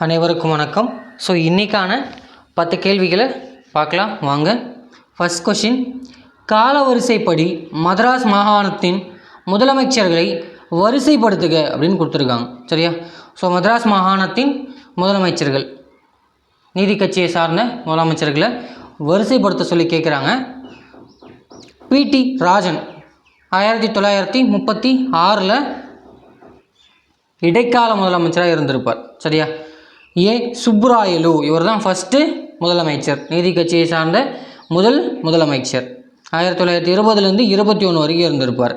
அனைவருக்கும் வணக்கம். ஸோ இன்றைக்கான 10 கேள்விகளை பார்க்கலாம் வாங்க. ஃபர்ஸ்ட் கொஷின், காலவரிசைப்படி மதராஸ் மாகாணத்தின் முதலமைச்சர்களை வரிசைப்படுத்துக அப்படின்னு கொடுத்துருக்காங்க. சரியா? ஸோ மதராஸ் மாகாணத்தின் முதலமைச்சர்கள், நீதி கட்சியை சார்ந்த முதலமைச்சர்களை வரிசைப்படுத்த சொல்லி கேட்குறாங்க. பிடி ராஜன் 1936 இடைக்கால முதலமைச்சராக இருந்திருப்பார். சரியா? ஏ சுப்புராயலு, இவர் தான் ஃபஸ்ட்டு முதலமைச்சர், நீதி கட்சியை சார்ந்த முதலமைச்சர். 1920 21 வரைக்கும் இருந்திருப்பார்.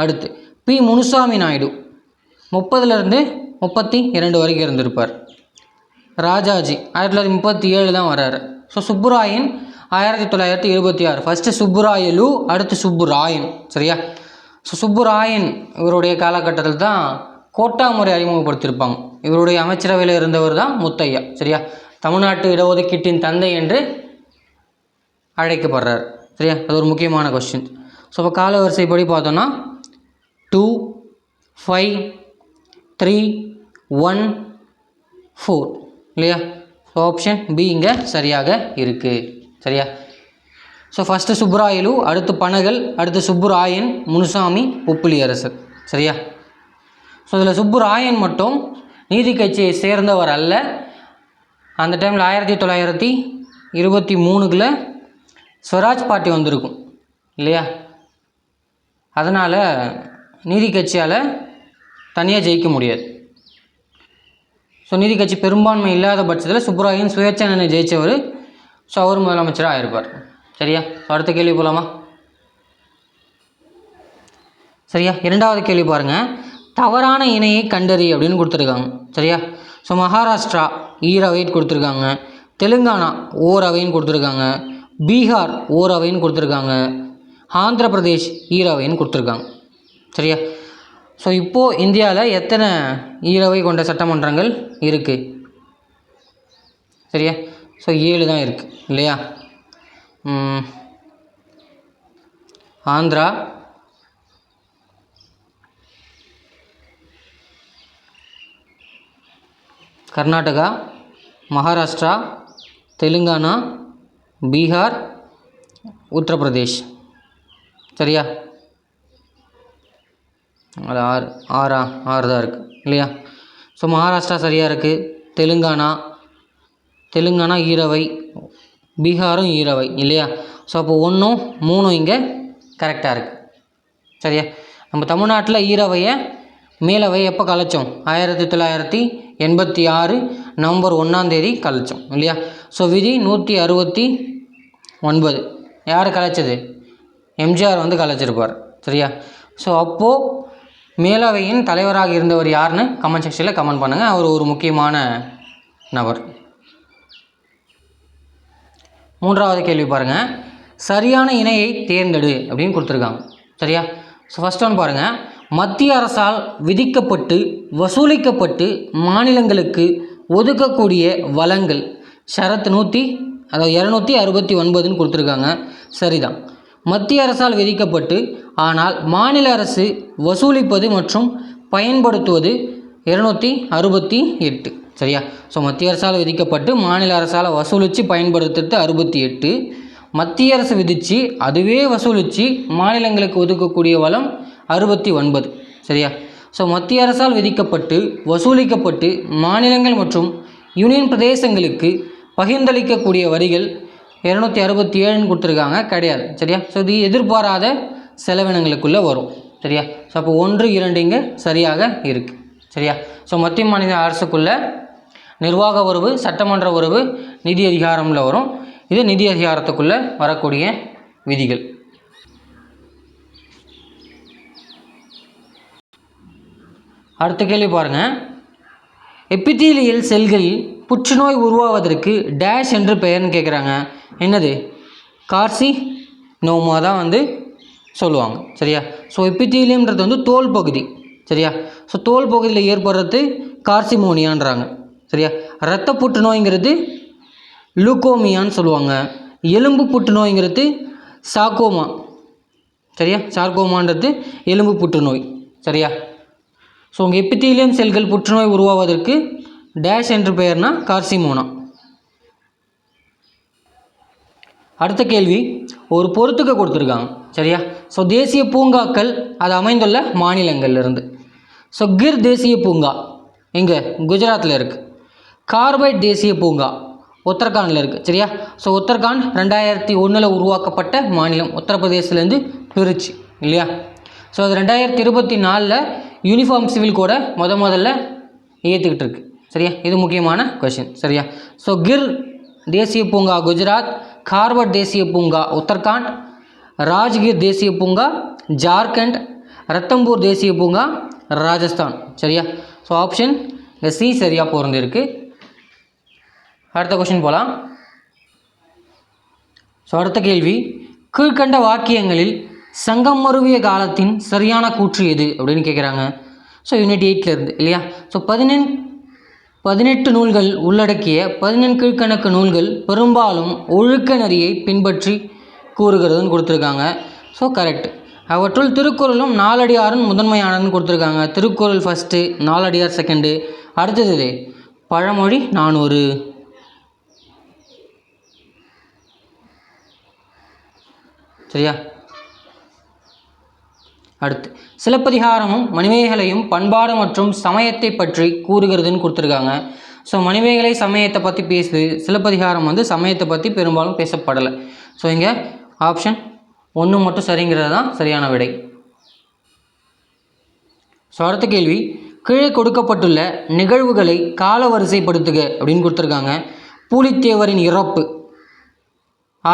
அடுத்து பி முனுசாமி நாயுடு 30 32 வரைக்கும் இருந்திருப்பார். ராஜாஜி 1937 தான் வர்றாரு. ஸோ சுப்புராயன் 1926, ஃபஸ்ட்டு சுப்புராயலு, அடுத்து சுப்புராயன். சரியா? ஸோ சுப்புராயன் இவருடைய காலகட்டத்தில் தான் கோட்டா முறை அறிமுகப்படுத்தியிருப்பாங்க. இவருடைய அமைச்சரவையில் இருந்தவர் தான் முத்தையா. சரியா? தமிழ்நாட்டு இடஒதுக்கீட்டின் தந்தை என்று அழைக்கப்படுறார். சரியா? அது ஒரு முக்கியமான கொஸ்டின். ஸோ இப்போ கால வரிசைப்படி பார்த்தோன்னா 2 5 3 1 4 இல்லையா? ஸோ ஆப்ஷன் பி இங்கே சரியாக இருக்குது. சரியா? ஸோ ஃபஸ்ட்டு சுப்புராயலு, அடுத்து பனகல், அடுத்து சுப்புராயன், முனுசாமி, உப்புலியரசர். சரியா? ஸோ இதில் சுப்புராயன் மட்டும் நீதி கட்சியை சேர்ந்தவர் அல்ல. அந்த டைமில் 1923 ஸ்வராஜ் பார்ட்டி வந்திருக்கும் இல்லையா? அதனால் நீதி கட்சியால் தனியாக ஜெயிக்க முடியாது. ஸோ நீதி கட்சி பெரும்பான்மை இல்லாத பட்சத்தில் சுப்புராயன் சுயேட்சை ஜெயித்தவர். ஸோ அவர் முதலமைச்சராக ஆயிருப்பார். சரியா? ஸோ அடுத்த கேள்வி போகலாமா? சரியா? இரண்டாவது கேள்வி பாருங்கள். தவறான இணையை கண்டறி அப்படின்னு கொடுத்துருக்காங்க. சரியா? ஸோ மகாராஷ்டிரா ஈரவைன்னு கொடுத்துருக்காங்க, தெலுங்கானா ஓரவைன்னு கொடுத்துருக்காங்க, பீகார் ஓரவைன்னு கொடுத்துருக்காங்க, ஆந்திர பிரதேஷ் ஈரவைன்னு கொடுத்துருக்காங்க. சரியா? ஸோ இப்போது இந்தியாவில் எத்தனை ஈரவை கொண்ட சட்டமன்றங்கள் இருக்குது? சரியா? ஸோ 7 தான் இருக்குது இல்லையா? ஆந்திரா, கர்நாடகா, மகாராஷ்டிரா, தெலுங்கானா, பீகார், உத்தரப்பிரதேஷ். சரியா? அது 6 தான் இருக்குது இல்லையா? ஸோ மகாராஷ்டிரா சரியாக இருக்குது, தெலுங்கானா ஈரவை, பீகாரும் ஈரவை இல்லையா? ஸோ அப்போ 1 3 இங்கே கரெக்டாக இருக்குது. சரியா? நம்ம தமிழ்நாட்டில் ஈரவையை மேலவை எப்போ கலைச்சோம்? 1986 நவம்பர் 1 கலைச்சோம் இல்லையா? ஸோ விதி 169 யார் கலைச்சது? எம்ஜிஆர் கலைச்சிருப்பார். சரியா? ஸோ அப்போது மேலவையின் தலைவராக இருந்தவர் யாருன்னு கமெண்ட் செக்ஷனில் கமெண்ட் பண்ணுங்கள். அவர் ஒரு முக்கியமான நபர். மூன்றாவது கேள்வி பாருங்கள். சரியான இணையை தேர்ந்தெடு அப்படின்னு கொடுத்துருக்காங்க. சரியா? ஸோ ஃபஸ்ட் ஒன் பாருங்கள். மத்திய அரசால் விதிக்கப்பட்டு வசூலிக்கப்பட்டு மாநிலங்களுக்கு ஒதுக்கக்கூடிய வளங்கள் ஷரத்து 269 கொடுத்துருக்காங்க. சரிதான். மத்திய அரசால் விதிக்கப்பட்டு ஆனால் மாநில அரசு வசூலிப்பது மற்றும் பயன்படுத்துவது 268. சரியா? ஸோ மத்திய அரசால் விதிக்கப்பட்டு மாநில அரசால் வசூலித்து பயன்படுத்துறது 68, மத்திய அரசு விதித்து அதுவே வசூலித்து மாநிலங்களுக்கு ஒதுக்கக்கூடிய வளம் 69. சரியா? ஸோ மத்திய அரசால் விதிக்கப்பட்டு வசூலிக்கப்பட்டு மாநிலங்கள் மற்றும் யூனியன் பிரதேசங்களுக்கு பகிர்ந்தளிக்கக்கூடிய வரிகள் 267 கொடுத்துருக்காங்க. கிடையாது. சரியா? ஸோ இது எதிர்பாராத செலவினங்களுக்குள்ளே வரும். சரியா? ஸோ அப்போ 1 2 இங்கே சரியாக இருக்குது. சரியா? ஸோ மத்திய மாநில அரசுக்குள்ளே நிர்வாக உறவு, சட்டமன்ற உறவு, நிதி அதிகாரமில் வரும். இது நிதி அதிகாரத்துக்குள்ளே வரக்கூடிய விதிகள். அடுத்த கேள்வி பாருங்கள். எபிதீலியல் செல்களில் புற்றுநோய் உருவாவதற்கு டேஷ் என்று பெயர்னு கேட்குறாங்க. என்னது? கார்சினோமா தான் சொல்லுவாங்க. சரியா? ஸோ எபிதீலியம்ன்றது தோல் பகுதி. சரியா? ஸோ தோல் பகுதியில் ஏற்படுறது கார்சிமோனியான்றாங்க. சரியா? இரத்த புற்றுநோய்ங்கிறது லூக்கோமியான்னு சொல்லுவாங்க. எலும்பு புற்றுநோய்ங்கிறது சார்கோமா. சரியா? சார்கோமான்றது எலும்பு புற்றுநோய். சரியா? ஸோ உங்கள் எபிதீலியம் செல்கள் புற்றுநோய் உருவாவதற்கு டேஷ் என்று பெயர்னா கார்சிமோனா. அடுத்த கேள்வி ஒரு பொறுத்துக்க கொடுத்துருக்காங்க. சரியா? ஸோ தேசிய பூங்காக்கள் அது அமைந்துள்ள மாநிலங்கள்லேருந்து. ஸோ கிர் தேசிய பூங்கா எங்கே? குஜராத்தில் இருக்குது. கார்பைட் தேசிய பூங்கா உத்தரகாண்டில் இருக்குது. சரியா? ஸோ உத்தரகாண்ட் 2001 உருவாக்கப்பட்ட மாநிலம், உத்தரப்பிரதேசிலேருந்து பிரிச்சு இல்லையா? ஸோ அது 2024 யூனிஃபார்ம் சிவில் கோடை முதல்ல ஏற்றுக்கிட்டு இருக்கு. சரியா? இது முக்கியமான கொஷின். சரியா? ஸோ கிர் தேசிய பூங்கா குஜராத், கார்பட் தேசிய பூங்கா உத்தரகாண்ட், ராஜ்கிர் தேசிய பூங்கா ஜார்க்கண்ட், ரத்தம்பூர் தேசிய பூங்கா ராஜஸ்தான். சரியா? ஸோ ஆப்ஷன் சி சரியாக பொருந்திருக்கு. அடுத்த கொஷின் போகலாம். ஸோ அடுத்த கேள்வி, கீழ்கண்ட வாக்கியங்களில் சங்கம் மருவிய காலத்தின் சரியான கூற்று எது அப்படின்னு கேட்குறாங்க. ஸோ யூனிட் 8 இருந்து இல்லையா? ஸோ 18 நூல்கள் உள்ளடக்கிய 14 கீழ்கணக்கு நூல்கள் பெரும்பாலும் ஒழுக்க நெறியை பின்பற்றி கூறுகிறதுன்னு கொடுத்துருக்காங்க. So correct. அவற்றுள் திருக்குறளும் நாலடியாரும் முதன்மையானதுன்னு கொடுத்துருக்காங்க. Thirukkural first, Naladiyar second. அடுத்தது பழமொழி 400. சரியா? அடுத்து சிலப்பதிகாரமும் மணிமேகலையும் பண்பாடு மற்றும் சமயத்தை பற்றி கூறுகிறதுன்னு கொடுத்துருக்காங்க. ஸோ மணிமேகலை சமயத்தை பற்றி பேசுது, சிலப்பதிகாரம் சமயத்தை பற்றி பெரும்பாலும் பேசப்படலை. ஸோ இங்கே ஆப்ஷன் 1 மட்டும் சரிங்கிறது தான் சரியான விடை. ஸோ அடுத்த கேள்வி, கீழே கொடுக்கப்பட்டுள்ள நிகழ்வுகளை கால வரிசைப்படுத்துக அப்படின்னு கொடுத்துருக்காங்க. பூலித்தேவரின் இறப்பு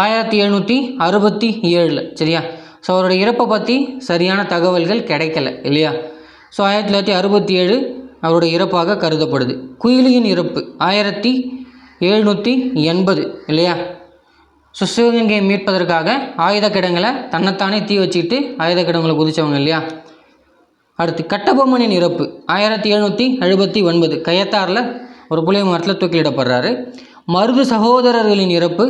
1767. சரியா? ஸோ அவருடைய இறப்பை பற்றி சரியான தகவல்கள் கிடைக்கல இல்லையா? ஸோ 1967 அவருடைய இறப்பாக கருதப்படுது. குயிலியின் இறப்பு 1780 இல்லையா? ஸோ சிவகங்கையை மீட்பதற்காக ஆயுத கிடங்களை தன்னைத்தானே தீ வச்சுக்கிட்டு ஆயுத கிடங்களை குதித்தவங்க இல்லையா? அடுத்து கட்டபொம்மனின் இறப்பு 1779, கயத்தாரில் ஒரு புளிய மரத்தில் தூக்கிலிடப்படுறாரு. மருது சகோதரர்களின் இறப்பு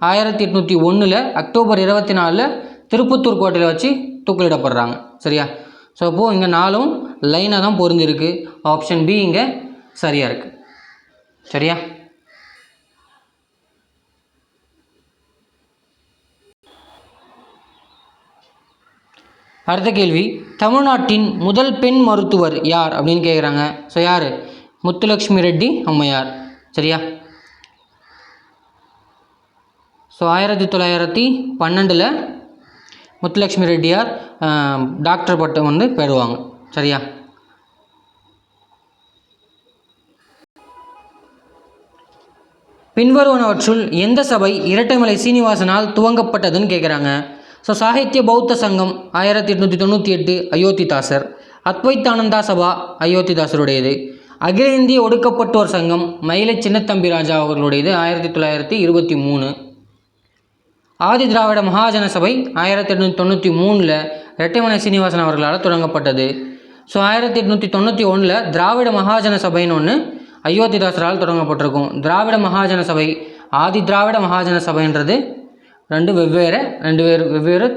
1801 அக்டோபர் 24 திருப்பத்தூர் கோட்டையில் வச்சு தூக்கிலிடப்படுறாங்க. சரியா? ஸோ அப்போது இங்கே 4ம் லைனாக தான் பொருந்திருக்கு. ஆப்ஷன் பி இங்கே சரியாக இருக்குது. சரியா? அடுத்த கேள்வி, தமிழ்நாட்டின் முதல் பெண் மருத்துவர் யார் அப்படின்னு கேட்குறாங்க. ஸோ யார்? முத்துலக்ஷ்மி ரெட்டி அம்மையார். சரியா? ஸோ 1912 முத்துலக்ஷ்மி ரெட்டியார் டாக்டர் பட்டம் பெறுவாங்க. சரியா? பின்வருவனவற்றுள் எந்த சபை இரட்டைமலை சீனிவாசனால் துவங்கப்பட்டதுன்னு கேட்குறாங்க. ஸோ சாகித்ய பௌத்த சங்கம் 1898 அயோத்திதாசர், அத்வைத்தானந்தா சபா அயோத்திதாசருடையது. அகில இந்திய ஒடுக்கப்பட்டோர் சங்கம் மயிலை சின்னத்தம்பி ராஜா அவர்களுடையது 1923. ஆதி திராவிட மகாஜன சபை 1893 இரட்டைமலை சீனிவாசன் அவர்களால் தொடங்கப்பட்டது. ஸோ 1891 திராவிட மகாஜன சபைன்னு ஒன்று அயோத்திதாசரால் தொடங்கப்பட்டிருக்கும். திராவிட மகாஜன சபை, ஆதி திராவிட மகாஜன சபைன்றது ரெண்டு வெவ்வேறு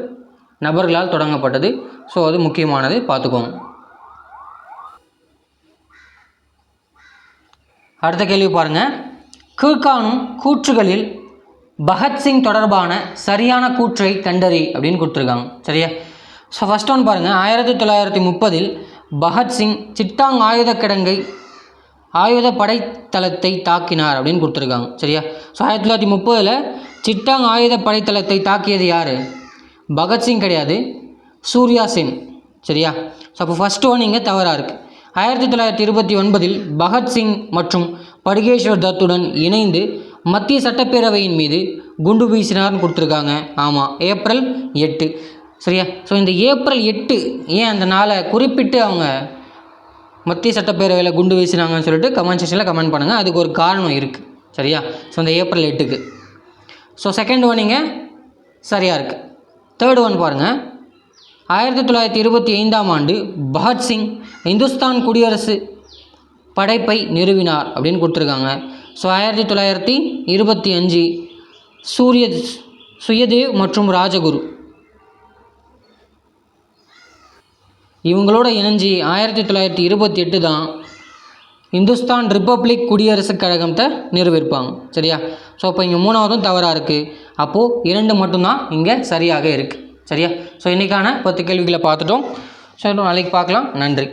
நபர்களால் தொடங்கப்பட்டது. ஸோ அது முக்கியமானது, பார்த்துக்கோங்க. அடுத்த கேள்வி பாருங்கள். கீழ்காணும் கூற்றுகளில் பகத்சிங் தொடர்பான சரியான கூற்றை கண்டறி அப்படின்னு கொடுத்துருக்காங்க. சரியா? ஸோ ஃபஸ்ட் ஒன் பாருங்கள். 1930 பகத்சிங் சிட்டாங் ஆயுத படைத்தளத்தை தாக்கினார் அப்படின்னு கொடுத்துருக்காங்க. சரியா? ஸோ 1930 சிட்டாங் ஆயுத படைத்தளத்தை தாக்கியது யார்? பகத்சிங் கிடையாது, சூர்யா சென். சரியா? ஸோ அப்போ ஃபஸ்ட் ஒன் இங்கே தவறாக இருக்குது. 1929 பகத்சிங் மற்றும் படுகேஸ்வர் தத்துடன் இணைந்து மத்திய சட்டப்பேரவையின் மீது குண்டு வீசினார்னு கொடுத்துருக்காங்க. ஆமாம், ஏப்ரல் 8. சரியா? ஸோ இந்த ஏப்ரல் 8 ஏன் அந்த நாளை குறிப்பிட்டு அவங்க மத்திய சட்டப்பேரவையில் குண்டு வீசினாங்கன்னு சொல்லிட்டு கமெண்ட் செக்ஷனில் கமெண்ட் பண்ணுங்கள். அதுக்கு ஒரு காரணம் இருக்குது. சரியா? ஸோ இந்த ஏப்ரல் 8க்கு. ஸோ செகண்ட் ஒன் இங்கே சரியாக இருக்குது. தேர்ட் ஒன் பாருங்கள். 1925 பகத்சிங் இந்துஸ்தான் குடியரசு படைப்பை நிறுவினார் அப்படின்னு கொடுத்துருக்காங்க. ஸோ 1925 சுயதேவ் மற்றும் ராஜகுரு இவங்களோட இணைஞ்சி 1928 தான் இந்துஸ்தான் ரிப்பப்ளிக் குடியரசுக் கழகத்தை நிறுவியிருப்பாங்க. சரியா? ஸோ இப்போ இங்கே 3வதும் தவறாக இருக்குது. அப்போது 2 மட்டும்தான் இங்கே சரியாக இருக்குது. சரியா? ஸோ இன்றைக்கான 10 கேள்விகளை பார்த்துட்டோம். ஸோ நாளைக்கு பார்க்கலாம். நன்றி.